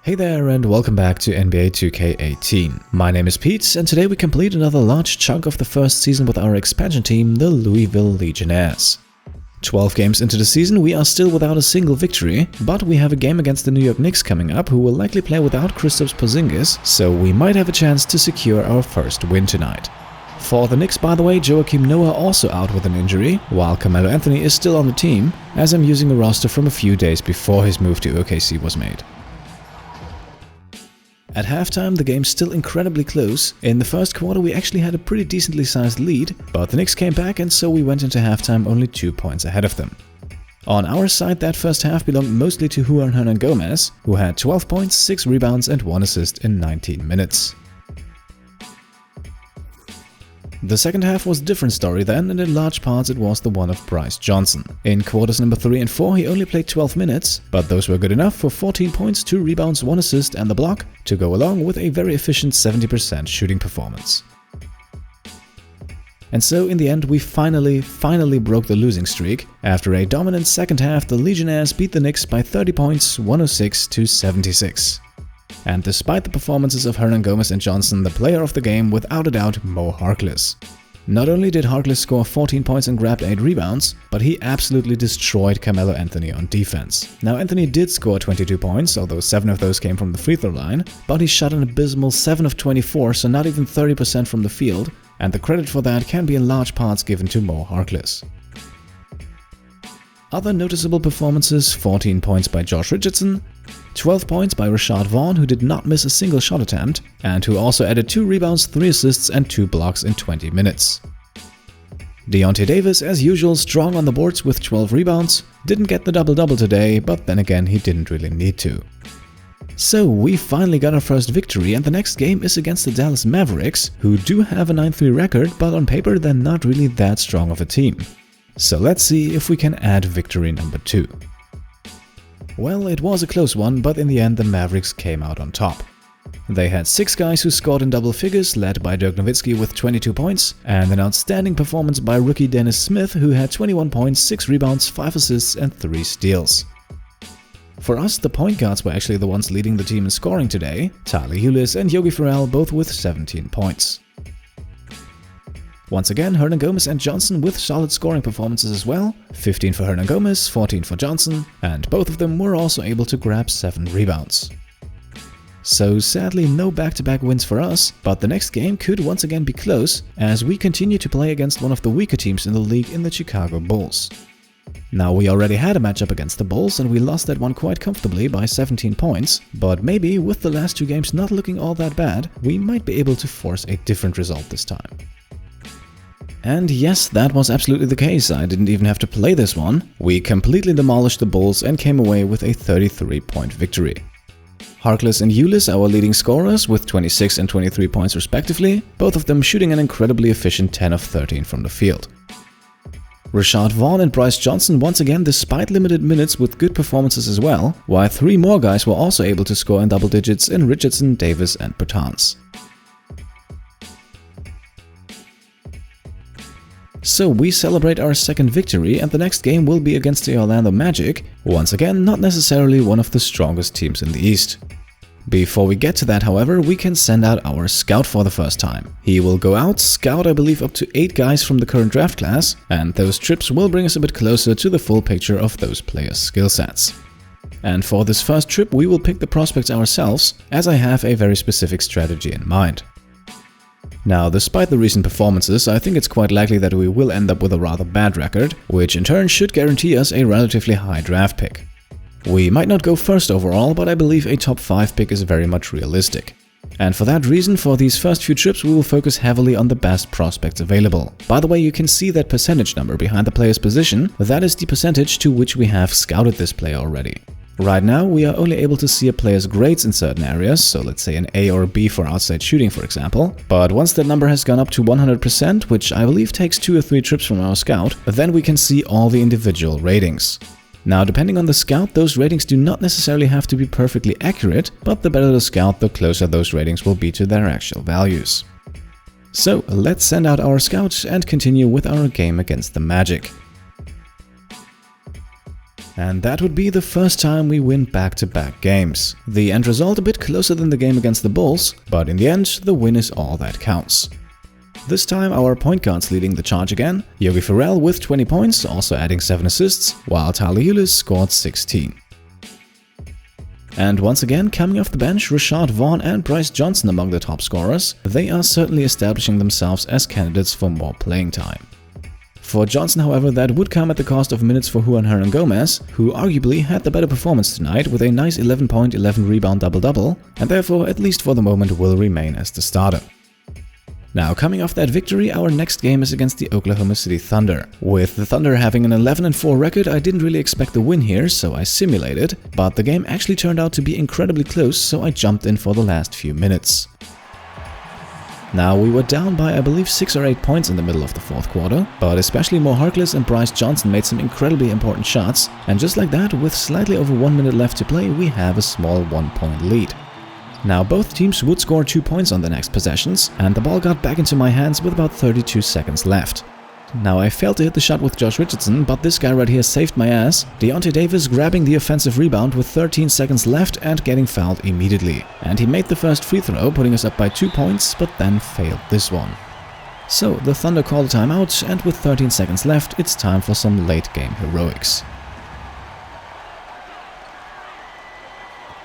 Hey there and welcome back to NBA 2K18. My name is Pete and today we complete another large chunk of the first season with our expansion team, the Louisville Legionnaires. 12 games into the season, we are still without a single victory, but we have a game against the New York Knicks coming up who will likely play without Kristaps Porzingis, so we might have a chance to secure our first win tonight. For the Knicks, by the way, Joakim Noah also out with an injury, while Carmelo Anthony is still on the team, as I'm using a roster from a few days before his move to OKC was made. At halftime, the game's still incredibly close. In the first quarter, we actually had a pretty decently sized lead, but the Knicks came back and so we went into halftime only 2 points ahead of them. On our side, that first half belonged mostly to Juan Hernangomez, who had 12 points, 6 rebounds and 1 assist in 19 minutes. The second half was a different story then, and in large parts it was the one of Bryce Johnson. In quarters number 3 and 4 he only played 12 minutes, but those were good enough for 14 points, 2 rebounds, 1 assist and the block to go along with a very efficient 70% shooting performance. And so in the end we finally broke the losing streak. After a dominant second half, the Legionnaires beat the Knicks by 30 points, 106-76. And despite the performances of Hernangomez and Johnson, the player of the game without a doubt Mo Harkless. Not only did Harkless score 14 points and grabbed 8 rebounds, but he absolutely destroyed Carmelo Anthony on defense. Now Anthony did score 22 points, although 7 of those came from the free throw line, but he shot an abysmal 7 of 24, so not even 30% from the field, and the credit for that can be in large parts given to Mo Harkless. Other noticeable performances: 14 points by Josh Richardson, 12 points by Rashad Vaughn, who did not miss a single shot attempt, and who also added 2 rebounds, 3 assists and 2 blocks in 20 minutes. Deontay Davis, as usual, strong on the boards with 12 rebounds, didn't get the double-double today, but then again he didn't really need to. So we finally got our first victory, and the next game is against the Dallas Mavericks, who do have a 9-3 record, but on paper they're not really that strong of a team. So let's see if we can add victory number 2. Well, it was a close one, but in the end the Mavericks came out on top. They had 6 guys who scored in double figures, led by Dirk Nowitzki with 22 points, and an outstanding performance by rookie Dennis Smith, who had 21 points, 6 rebounds, 5 assists and 3 steals. For us, the point guards were actually the ones leading the team in scoring today, Tyler Ulis and Yogi Ferrell both with 17 points. Once again, Hernangomez and Johnson with solid scoring performances as well, 15 for Hernangomez, 14 for Johnson, and both of them were also able to grab 7 rebounds. So sadly no back-to-back wins for us, but the next game could once again be close as we continue to play against one of the weaker teams in the league in the Chicago Bulls. Now we already had a matchup against the Bulls and we lost that one quite comfortably by 17 points, but maybe with the last 2 games not looking all that bad, we might be able to force a different result this time. And yes, that was absolutely the case. I didn't even have to play this one. We completely demolished the Bulls and came away with a 33-point victory. Harkless and Ulis, our leading scorers, with 26 and 23 points respectively, both of them shooting an incredibly efficient 10 of 13 from the field. Rashad Vaughn and Bryce Johnson once again despite limited minutes with good performances as well, while 3 more guys were also able to score in double digits in Richardson, Davis and Bertans. So we celebrate our second victory, and the next game will be against the Orlando Magic, once again not necessarily one of the strongest teams in the East. Before we get to that, however, we can send out our scout for the first time. He will go out, scout I believe up to 8 guys from the current draft class, and those trips will bring us a bit closer to the full picture of those players' skill sets. And for this first trip we will pick the prospects ourselves, as I have a very specific strategy in mind. Now, despite the recent performances, I think it's quite likely that we will end up with a rather bad record, which in turn should guarantee us a relatively high draft pick. We might not go first overall, but I believe a top 5 pick is very much realistic. And for that reason, for these first few trips we will focus heavily on the best prospects available. By the way, you can see that percentage number behind the player's position. That is the percentage to which we have scouted this player already. Right now, we are only able to see a player's grades in certain areas, so let's say an A or a B for outside shooting for example, but once that number has gone up to 100%, which I believe takes 2 or 3 trips from our scout, then we can see all the individual ratings. Now, depending on the scout, those ratings do not necessarily have to be perfectly accurate, but the better the scout, the closer those ratings will be to their actual values. So let's send out our scout and continue with our game against the Magic. And that would be the first time we win back-to-back games. The end result a bit closer than the game against the Bulls, but in the end, the win is all that counts. This time our point guards leading the charge again, Yogi Ferrell with 20 points, also adding 7 assists, while Tyler Ulis scored 16. And once again, coming off the bench, Rashad Vaughn and Bryce Johnson among the top scorers. They are certainly establishing themselves as candidates for more playing time. For Johnson, however, that would come at the cost of minutes for Juan Hernan-Gomez, who arguably had the better performance tonight with a nice 11-point, 11-rebound double-double, and therefore, at least for the moment, will remain as the starter. Now, coming off that victory, our next game is against the Oklahoma City Thunder. With the Thunder having an 11-4 record, I didn't really expect the win here, so I simulated, but the game actually turned out to be incredibly close, so I jumped in for the last few minutes. Now, we were down by I believe 6 or 8 points in the middle of the fourth quarter, but especially Mo Harkless and Bryce Johnson made some incredibly important shots, and just like that, with slightly over 1 minute left to play, we have a small 1-point lead. Now, both teams would score 2 points on the next possessions, and the ball got back into my hands with about 32 seconds left. Now, I failed to hit the shot with Josh Richardson, but this guy right here saved my ass, Deontay Davis grabbing the offensive rebound with 13 seconds left and getting fouled immediately. And he made the first free throw, putting us up by 2 points, but then failed this one. So, the Thunder called a timeout, and with 13 seconds left, it's time for some late-game heroics.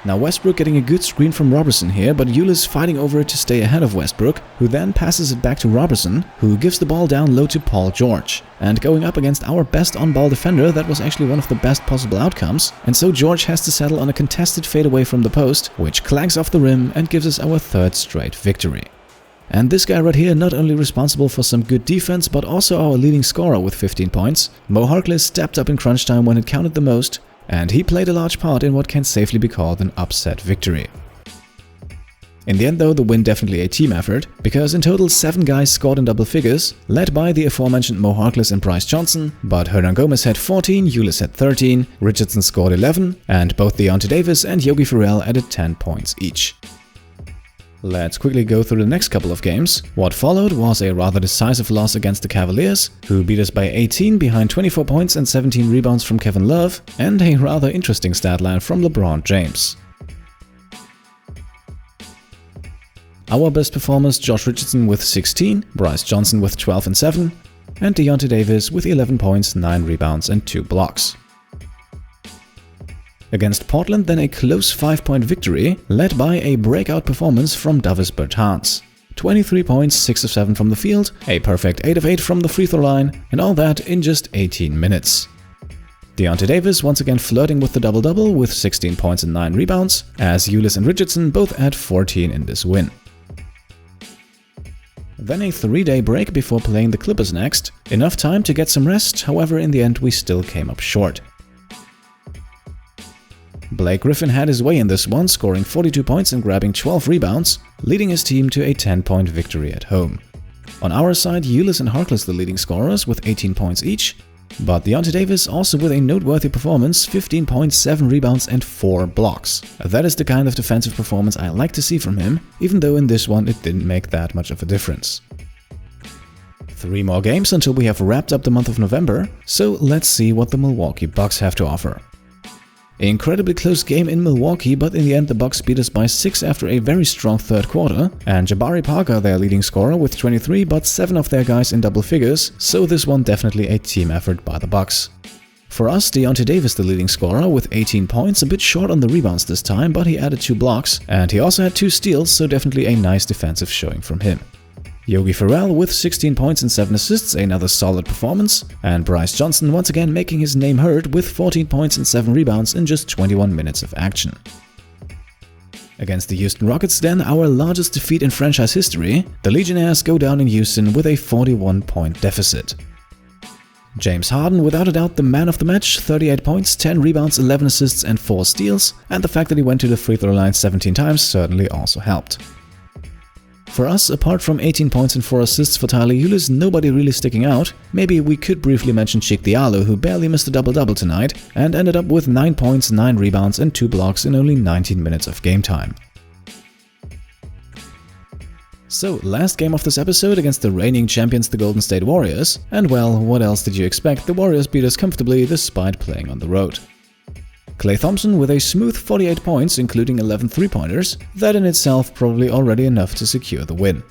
Now Westbrook getting a good screen from Robertson here, but Ulis fighting over it to stay ahead of Westbrook, who then passes it back to Robertson, who gives the ball down low to Paul George. And going up against our best on-ball defender, that was actually one of the best possible outcomes, and so George has to settle on a contested fadeaway from the post, which clanks off the rim and gives us our 3rd straight victory. And this guy right here not only responsible for some good defense, but also our leading scorer with 15 points. Mo Harkless stepped up in crunch time when it counted the most, and he played a large part in what can safely be called an upset victory. In the end though, the win definitely a team effort, because in total 7 guys scored in double figures, led by the aforementioned Mo Harkless and Bryce Johnson, but Hernan-Gomez had 14, Ulis had 13, Richardson scored 11, and both Deontay Davis and Yogi Ferrell added 10 points each. Let's quickly go through the next couple of games. What followed was a rather decisive loss against the Cavaliers, who beat us by 18 behind 24 points and 17 rebounds from Kevin Love, and a rather interesting stat line from LeBron James. Our best performers, Josh Richardson with 16, Bryce Johnson with 12 and 7, and Deontay Davis with 11 points, 9 rebounds and 2 blocks. Against Portland, then a close 5-point victory, led by a breakout performance from Davis Bertans. 23 points, 6 of 7 from the field, a perfect 8 of 8 from the free throw line, and all that in just 18 minutes. Deontay Davis once again flirting with the double-double with 16 points and 9 rebounds, as Ulis and Richardson both add 14 in this win. Then a 3-day break before playing the Clippers next. Enough time to get some rest, however in the end we still came up short. Blake Griffin had his way in this one, scoring 42 points and grabbing 12 rebounds, leading his team to a 10-point victory at home. On our side, Ulis and Harkless the leading scorers with 18 points each, but Deontay Davis also with a noteworthy performance, 15 points, 7 rebounds and 4 blocks. That is the kind of defensive performance I like to see from him, even though in this one it didn't make that much of a difference. 3 more games until we have wrapped up the month of November, so let's see what the Milwaukee Bucks have to offer. Incredibly close game in Milwaukee, but in the end the Bucks beat us by 6 after a very strong third quarter, and Jabari Parker their leading scorer with 23, but 7 of their guys in double figures, so this one definitely a team effort by the Bucks. For us, Deontay Davis the leading scorer with 18 points, a bit short on the rebounds this time, but he added 2 blocks, and he also had 2 steals, so definitely a nice defensive showing from him. Yogi Ferrell with 16 points and 7 assists, another solid performance, and Bryce Johnson once again making his name heard with 14 points and 7 rebounds in just 21 minutes of action. Against the Houston Rockets then, our largest defeat in franchise history, the Legionnaires go down in Houston with a 41-point deficit. James Harden, without a doubt the man of the match, 38 points, 10 rebounds, 11 assists and 4 steals, and the fact that he went to the free throw line 17 times certainly also helped. For us, apart from 18 points and 4 assists for Tyler Ulis, nobody really sticking out. Maybe we could briefly mention Cheick Diallo, who barely missed a double-double tonight, and ended up with 9 points, 9 rebounds and 2 blocks in only 19 minutes of game time. So, last game of this episode against the reigning champions, the Golden State Warriors, and well, what else did you expect? The Warriors beat us comfortably despite playing on the road. Klay Thompson with a smooth 48 points, including 11 3-pointers, that in itself probably already enough to secure the win.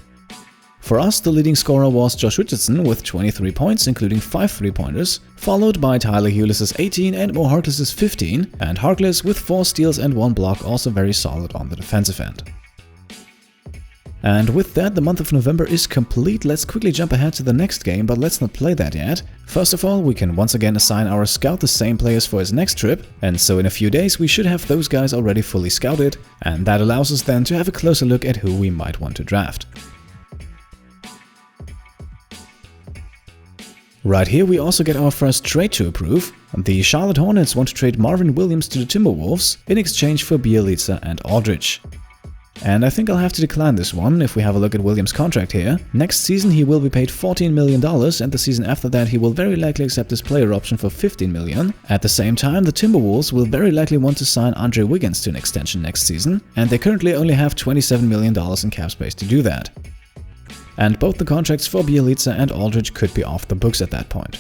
For us, the leading scorer was Josh Richardson with 23 points, including 5 3-pointers, followed by Tyler Ulis' 18 and Mo Harkless' 15, and Harkless with 4 steals and 1 block, also very solid on the defensive end. And with that, the month of November is complete. Let's quickly jump ahead to the next game, but let's not play that yet. First of all, we can once again assign our scout the same players for his next trip, and so in a few days we should have those guys already fully scouted, and that allows us then to have a closer look at who we might want to draft. Right here we also get our first trade to approve. The Charlotte Hornets want to trade Marvin Williams to the Timberwolves in exchange for Bjelica and Aldridge. And I think I'll have to decline this one. If we have a look at Williams' contract here, next season he will be paid $14 million, and the season after that he will very likely accept his player option for $15 million. At the same time, the Timberwolves will very likely want to sign Andre Wiggins to an extension next season, and they currently only have $27 million in cap space to do that. And both the contracts for Bjelica and Aldridge could be off the books at that point.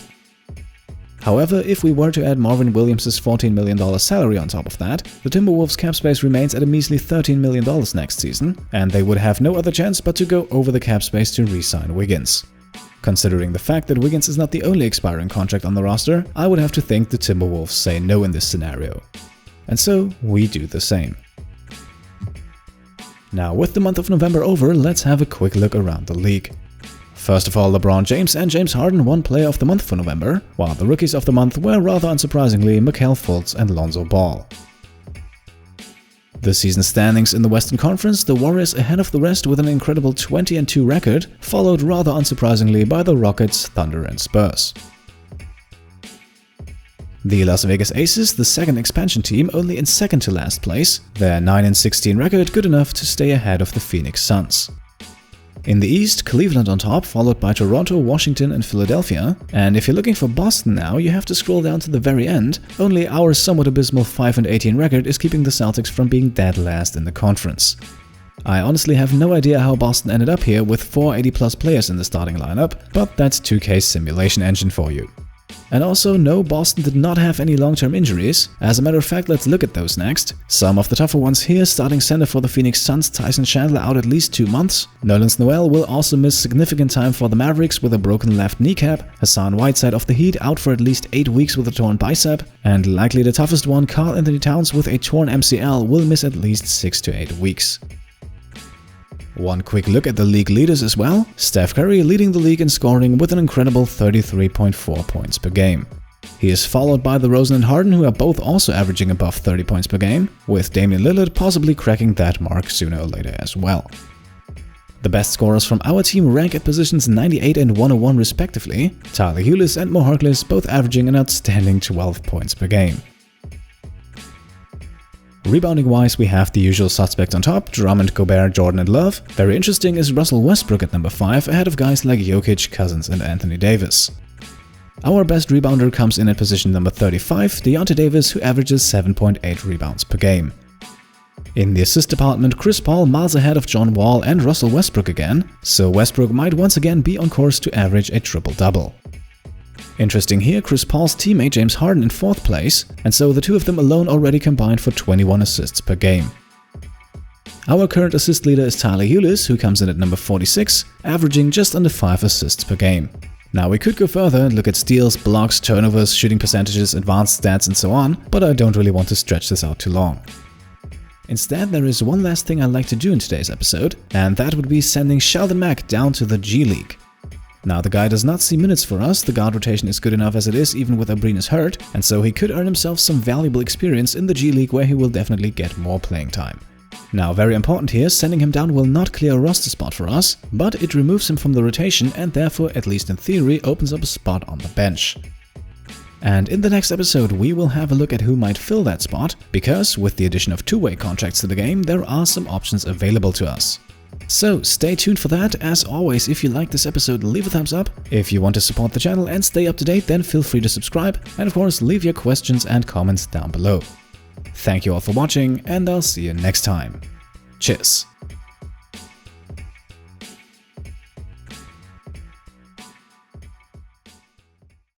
However, if we were to add Marvin Williams' $14 million salary on top of that, the Timberwolves' cap space remains at a measly $13 million next season, and they would have no other chance but to go over the cap space to re-sign Wiggins. Considering the fact that Wiggins is not the only expiring contract on the roster, I would have to think the Timberwolves say no in this scenario. And so, we do the same. Now, with the month of November over, let's have a quick look around the league. First of all, LeBron James and James Harden won Player of the Month for November, while the Rookies of the Month were rather unsurprisingly Markelle Fultz and Lonzo Ball. The season standings in the Western Conference, the Warriors ahead of the rest with an incredible 20-2 record, followed rather unsurprisingly by the Rockets, Thunder and Spurs. The Las Vegas Aces, the second expansion team, only in second to last place, their 9-16 record good enough to stay ahead of the Phoenix Suns. In the East, Cleveland on top, followed by Toronto, Washington and Philadelphia, and if you're looking for Boston now, you have to scroll down to the very end. Only our somewhat abysmal 5-18 record is keeping the Celtics from being dead last in the conference. I honestly have no idea how Boston ended up here with 4 80+ players in the starting lineup, but that's 2K's simulation engine for you. And also, no, Boston did not have any long-term injuries. As a matter of fact, let's look at those next. Some of the tougher ones here: starting center for the Phoenix Suns, Tyson Chandler out at least 2 months. Nerlens Noel will also miss significant time for the Mavericks with a broken left kneecap. Hassan Whiteside of the Heat out for at least 8 weeks with a torn bicep. And likely the toughest one, Karl Anthony Towns with a torn MCL will miss at least 6 to 8 weeks. One quick look at the league leaders as well. Steph Curry leading the league in scoring with an incredible 33.4 points per game. He is followed by DeRozan and Harden, who are both also averaging above 30 points per game, with Damian Lillard possibly cracking that mark sooner or later as well. The best scorers from our team rank at positions 98 and 101 respectively, Tyler Ulis and Mo Harkless both averaging an outstanding 12 points per game. Rebounding-wise, we have the usual suspects on top: Drummond, Gobert, Jordan and Love. Very interesting is Russell Westbrook at number 5, ahead of guys like Jokic, Cousins and Anthony Davis. Our best rebounder comes in at position number 35, Deontay Davis, who averages 7.8 rebounds per game. In the assist department, Chris Paul miles ahead of John Wall and Russell Westbrook again, so Westbrook might once again be on course to average a triple-double. Interesting here, Chris Paul's teammate James Harden in 4th place, and so the two of them alone already combined for 21 assists per game. Our current assist leader is Tyler Ulis, who comes in at number 46, averaging just under 5 assists per game. Now we could go further and look at steals, blocks, turnovers, shooting percentages, advanced stats and so on, but I don't really want to stretch this out too long. Instead, there is one last thing I'd like to do in today's episode, and that would be sending Sheldon Mac down to the G League. Now, the guy does not see minutes for us, the guard rotation is good enough as it is even with Abrines hurt, and so he could earn himself some valuable experience in the G League where he will definitely get more playing time. Now, very important here, sending him down will not clear a roster spot for us, but it removes him from the rotation and therefore, at least in theory, opens up a spot on the bench. And in the next episode, we will have a look at who might fill that spot, because with the addition of two-way contracts to the game, there are some options available to us. So stay tuned for that. As always, if you like this episode, leave a thumbs up. If you want to support the channel and stay up to date, then feel free to subscribe. And of course, leave your questions and comments down below. Thank you all for watching, and I'll see you next time. Cheers.